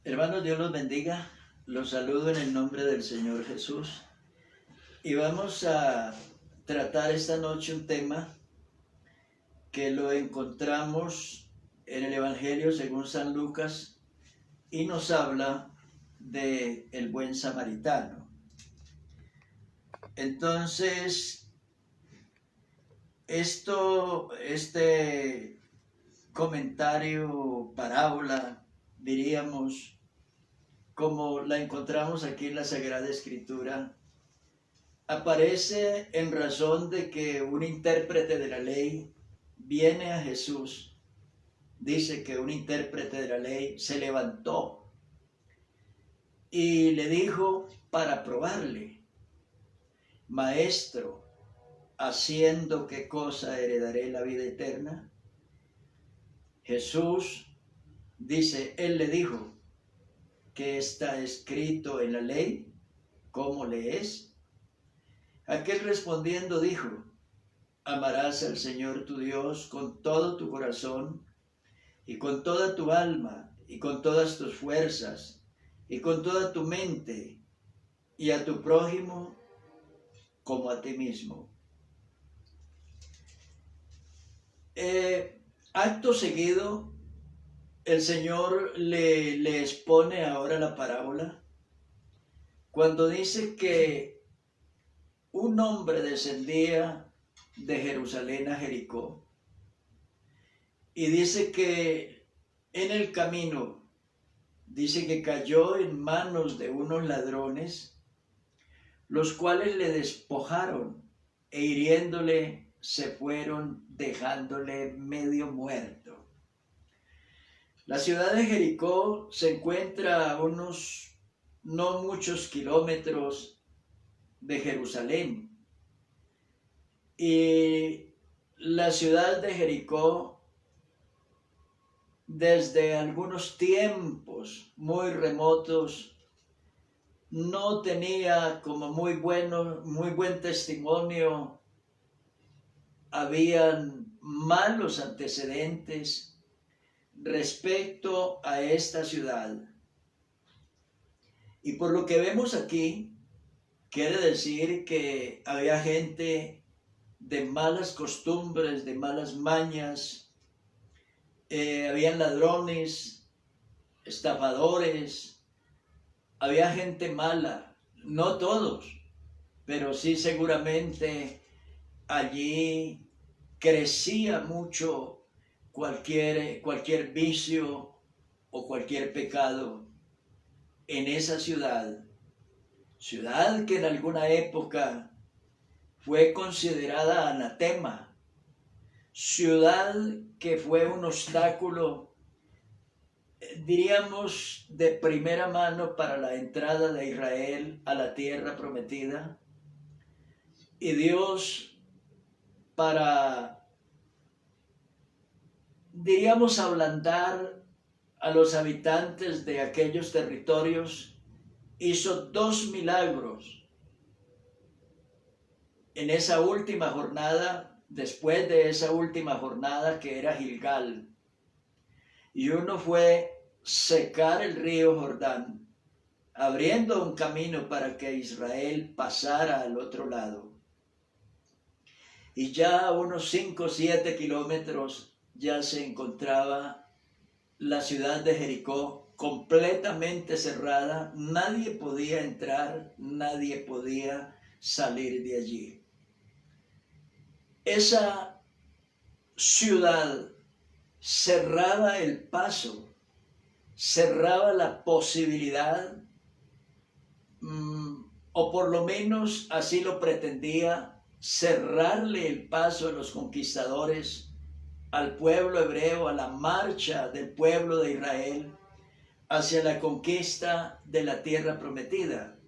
Hermanos, Dios los bendiga. Los saludo en el nombre del Señor Jesús. Y vamos a tratar esta noche un tema que lo encontramos en el Evangelio según San Lucas y nos habla de el buen samaritano. Entonces, este comentario, parábola, diríamos, como la encontramos aquí en la Sagrada Escritura, aparece en razón de que un intérprete de la ley viene a Jesús. Dice que un intérprete de la ley se levantó y le dijo para probarle: Maestro, ¿haciendo qué cosa heredaré la vida eterna? Jesús dice, él le dijo: ¿qué está escrito en la ley? ¿Cómo lees? Aquel respondiendo dijo: amarás al Señor tu Dios con todo tu corazón, y con toda tu alma, y con todas tus fuerzas, y con toda tu mente, y a tu prójimo como a ti mismo. Acto seguido, el Señor le expone ahora la parábola cuando dice que un hombre descendía de Jerusalén a Jericó y dice que en el camino, dice que cayó en manos de unos ladrones, los cuales le despojaron e hiriéndole se fueron, dejándole medio muerto. La ciudad de Jericó se encuentra a unos no muchos kilómetros de Jerusalén. Y la ciudad de Jericó, desde algunos tiempos muy remotos, no tenía como muy buen testimonio. Habían malos antecedentes respecto a esta ciudad. Y por lo que vemos aquí, quiere decir que había gente de malas costumbres, de malas mañas, habían ladrones, estafadores, había gente mala, no todos, pero sí seguramente allí crecía mucho cualquier vicio o cualquier pecado en esa ciudad que en alguna época fue considerada anatema, ciudad que fue un obstáculo, diríamos, de primera mano para la entrada de Israel a la tierra prometida. Y Dios, para, diríamos, ablandar a los habitantes de aquellos territorios, hizo 2 milagros en esa última jornada, después de esa última jornada que era Gilgal. Y uno fue secar el río Jordán, abriendo un camino para que Israel pasara al otro lado. Y ya a unos 5 o 7 kilómetros ya se encontraba la ciudad de Jericó completamente cerrada. Nadie podía entrar, nadie podía salir de allí. Esa ciudad cerraba el paso, cerraba la posibilidad, o por lo menos así lo pretendía, cerrarle el paso a los conquistadores, al pueblo hebreo, a la marcha del pueblo de Israel hacia la conquista de la tierra prometida.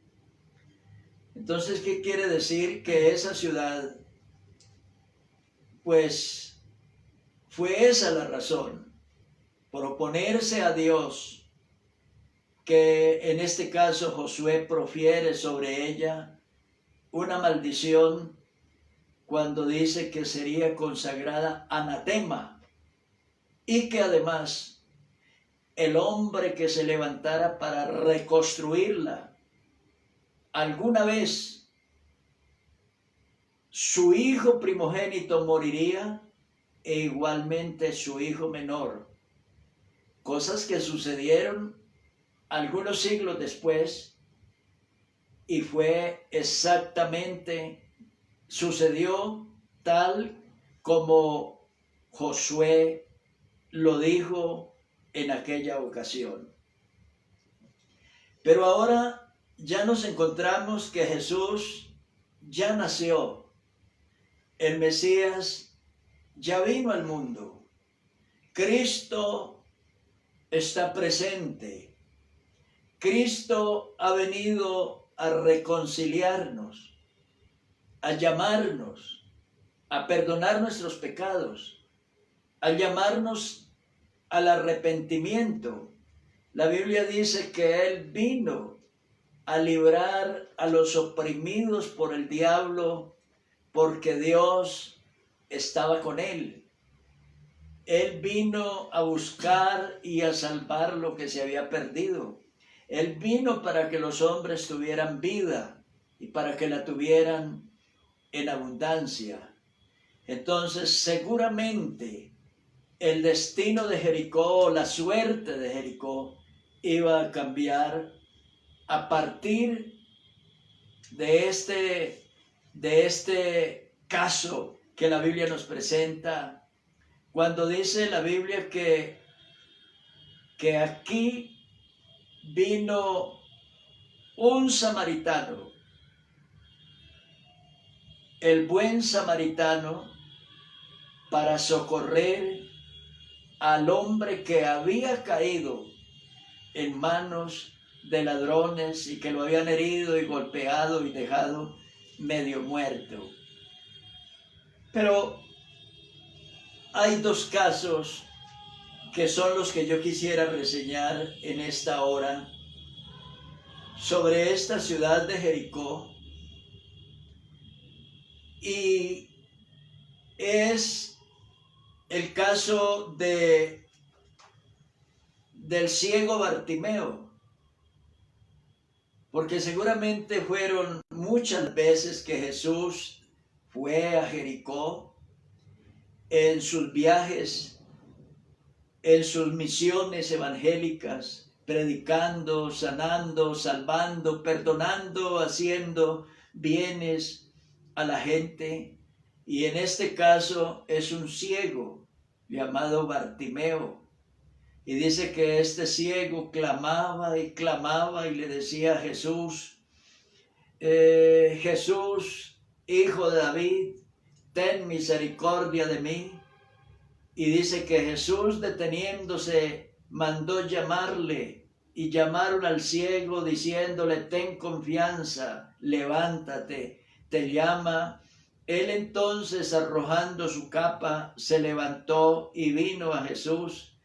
Entonces, ¿qué quiere decir? Que esa ciudad, pues, fue esa la razón, por oponerse a Dios, que en este caso Josué profiere sobre ella una maldición cuando dice que sería consagrada anatema y que además el hombre que se levantara para reconstruirla. Alguna vez su hijo primogénito moriría e igualmente su hijo menor. Cosas que sucedieron algunos siglos después y fue exactamente, sucedió tal como Josué lo dijo en aquella ocasión. Pero ahora ya nos encontramos que Jesús ya nació. El Mesías ya vino al mundo. Cristo está presente. Cristo ha venido a reconciliarnos, a llamarnos, a perdonar nuestros pecados, a llamarnos al arrepentimiento. La Biblia dice que Él vino a librar a los oprimidos por el diablo, porque Dios estaba con Él. Él vino a buscar y a salvar lo que se había perdido. Él vino para que los hombres tuvieran vida y para que la tuvieran en abundancia. Entonces, seguramente el destino de Jericó, la suerte de Jericó, iba a cambiar a partir de este caso que la Biblia nos presenta, cuando dice la Biblia que aquí vino un samaritano, el buen samaritano, para socorrer al hombre que había caído en manos de ladrones y que lo habían herido y golpeado y dejado medio muerto. Pero hay dos casos que son los que yo quisiera reseñar en esta hora sobre esta ciudad de Jericó, y es el caso del ciego Bartimeo, porque seguramente fueron muchas veces que Jesús fue a Jericó en sus viajes, en sus misiones evangélicas, predicando, sanando, salvando, perdonando, haciendo bienes a la gente. Y en este caso es un ciego llamado Bartimeo. Y dice que este ciego clamaba y clamaba y le decía a Jesús, Jesús, hijo de David, ten misericordia de mí. Y dice que Jesús, deteniéndose, mandó llamarle, y llamaron al ciego diciéndole, ten confianza, levántate, te llama. Él entonces, arrojando su capa, se levantó y vino a Jesús.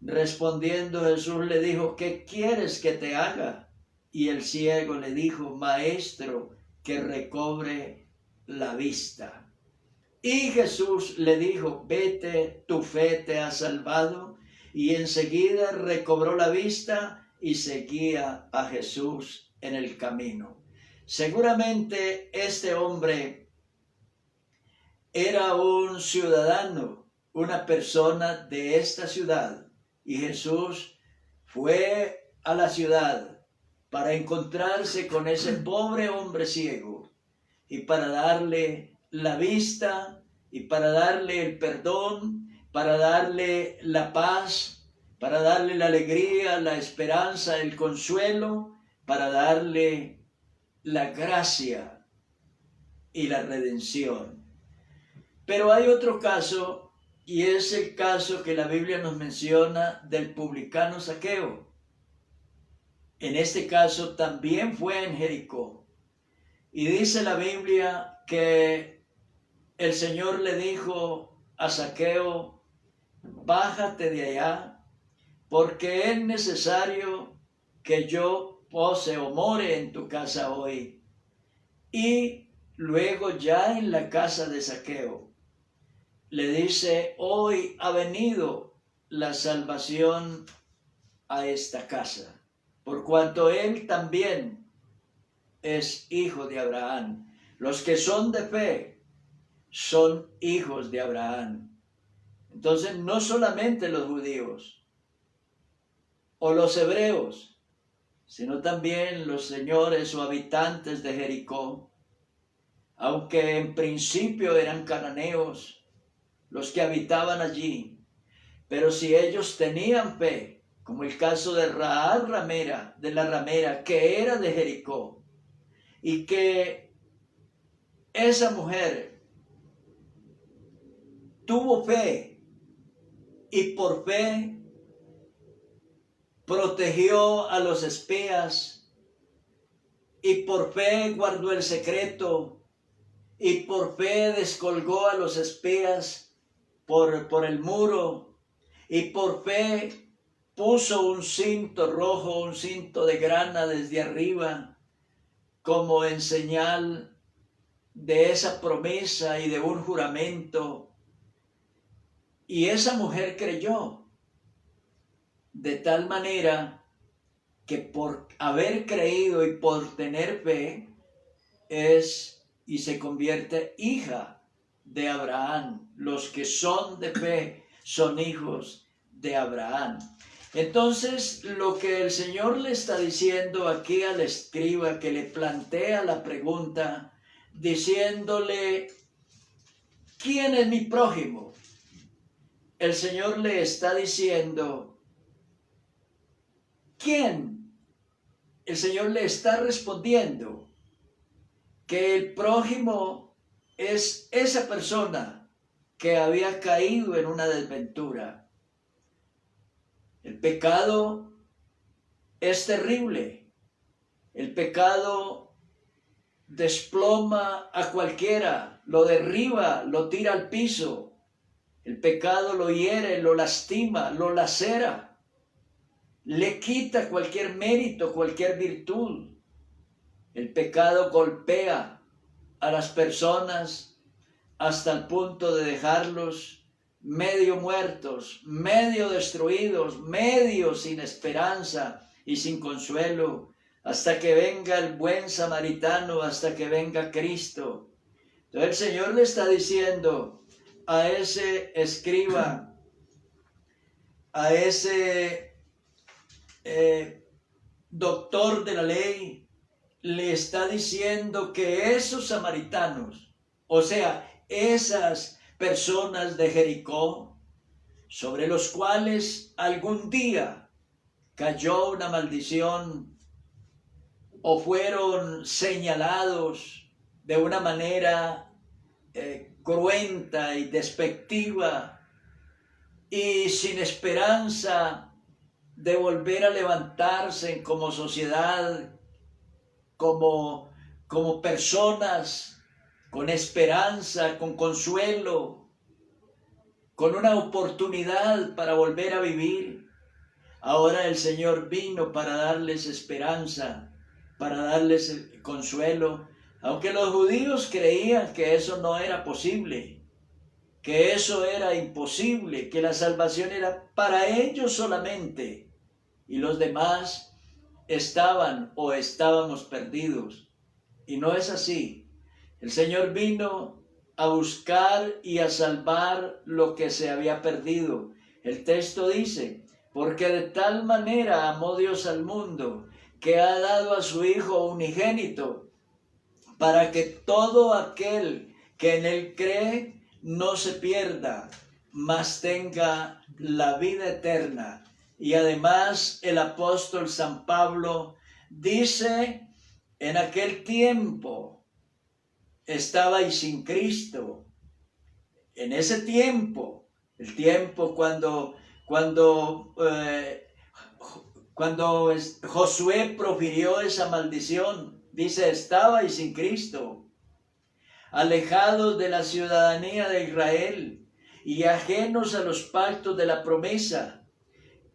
Respondiendo Jesús le dijo, ¿qué quieres que te haga? Y el ciego le dijo, Maestro, que recobre la vista. Y Jesús le dijo, vete, tu fe te ha salvado. Y enseguida recobró la vista y seguía a Jesús en el camino. Seguramente este hombre era un ciudadano, una persona de esta ciudad. Y Jesús fue a la ciudad para encontrarse con ese pobre hombre ciego y para darle la vista y para darle el perdón, para darle la paz, para darle la alegría, la esperanza, el consuelo, para darle la gracia y la redención. Pero hay otro caso, y es el caso que la Biblia nos menciona del publicano Zaqueo. En este caso también fue en Jericó. Y dice la Biblia que el Señor le dijo a Zaqueo, bájate de allá, porque es necesario que yo pose o more en tu casa hoy. Y luego ya en la casa de Zaqueo le dice, hoy ha venido la salvación a esta casa, por cuanto él también es hijo de Abraham. Los que son de fe son hijos de Abraham. Entonces, no solamente los judíos o los hebreos, sino también los señores o habitantes de Jericó, aunque en principio eran cananeos los que habitaban allí, pero si ellos tenían fe, como el caso de Rahab de la ramera, que era de Jericó, y que esa mujer tuvo fe y por fe protegió a los espías y por fe guardó el secreto y por fe descolgó a los espías por el muro y por fe puso un cinto rojo, un cinto de grana desde arriba como en señal de esa promesa y de un juramento. Y esa mujer creyó de tal manera que por haber creído y por tener fe es y se convierte hija de Abraham. Los que son de fe son hijos de Abraham. Entonces, lo que el Señor le está diciendo aquí al escriba que le plantea la pregunta, diciéndole, ¿quién es mi prójimo? El Señor le está diciendo, ¿quién? El Señor le está respondiendo que el prójimo es esa persona que había caído en una desventura. El pecado es terrible. El pecado desploma a cualquiera, lo derriba, lo tira al piso. El pecado lo hiere, lo lastima, lo lacera. Le quita cualquier mérito, cualquier virtud. El pecado golpea a las personas hasta el punto de dejarlos medio muertos, medio destruidos, medio sin esperanza y sin consuelo, hasta que venga el buen samaritano, hasta que venga Cristo. Entonces el Señor le está diciendo a ese escriba, a ese doctor de la ley, le está diciendo que esos samaritanos, o sea, esas personas de Jericó, sobre los cuales algún día cayó una maldición o fueron señalados de una manera cruenta y despectiva y sin esperanza de volver a levantarse como sociedad, como personas con esperanza, con consuelo, con una oportunidad para volver a vivir. Ahora el Señor vino para darles esperanza, para darles consuelo, aunque los judíos creían que eso no era posible, que eso era imposible, que la salvación era para ellos solamente, y los demás estaban o estábamos perdidos. Y no es así. El Señor vino a buscar y a salvar lo que se había perdido. El texto dice, porque de tal manera amó Dios al mundo, que ha dado a su Hijo unigénito, para que todo aquel que en él cree no se pierda, mas tenga la vida eterna. Y además el apóstol San Pablo dice, en aquel tiempo estabais sin Cristo. En ese tiempo, el tiempo cuando Josué profirió esa maldición, dice, estabais sin Cristo, alejados de la ciudadanía de Israel y ajenos a los pactos de la promesa,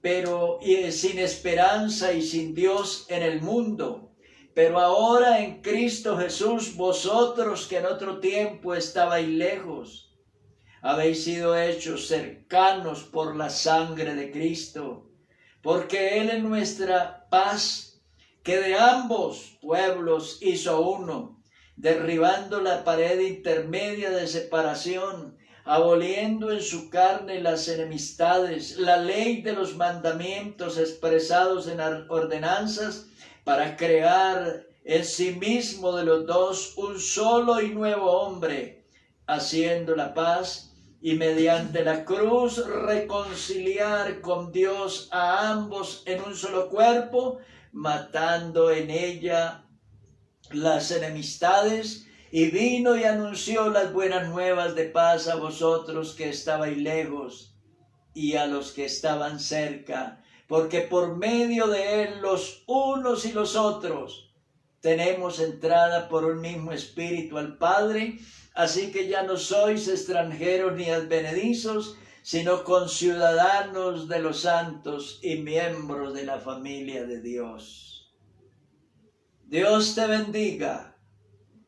pero sin esperanza y sin Dios en el mundo. Pero ahora en Cristo Jesús, vosotros que en otro tiempo estabais lejos, habéis sido hechos cercanos por la sangre de Cristo, porque Él es nuestra paz, que de ambos pueblos hizo uno, derribando la pared intermedia de separación, aboliendo en su carne las enemistades, la ley de los mandamientos expresados en ordenanzas, para crear en sí mismo de los dos un solo y nuevo hombre, haciendo la paz, y mediante la cruz reconciliar con Dios a ambos en un solo cuerpo, matando en ella las enemistades, y vino y anunció las buenas nuevas de paz a vosotros que estabais lejos y a los que estaban cerca, porque por medio de él los unos y los otros tenemos entrada por un mismo espíritu al Padre. Así que ya no sois extranjeros ni advenedizos, sino conciudadanos de los santos y miembros de la familia de Dios. Dios te bendiga.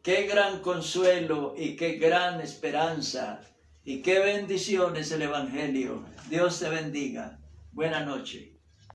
Qué gran consuelo y qué gran esperanza y qué bendición es el Evangelio. Dios te bendiga. Buena noche.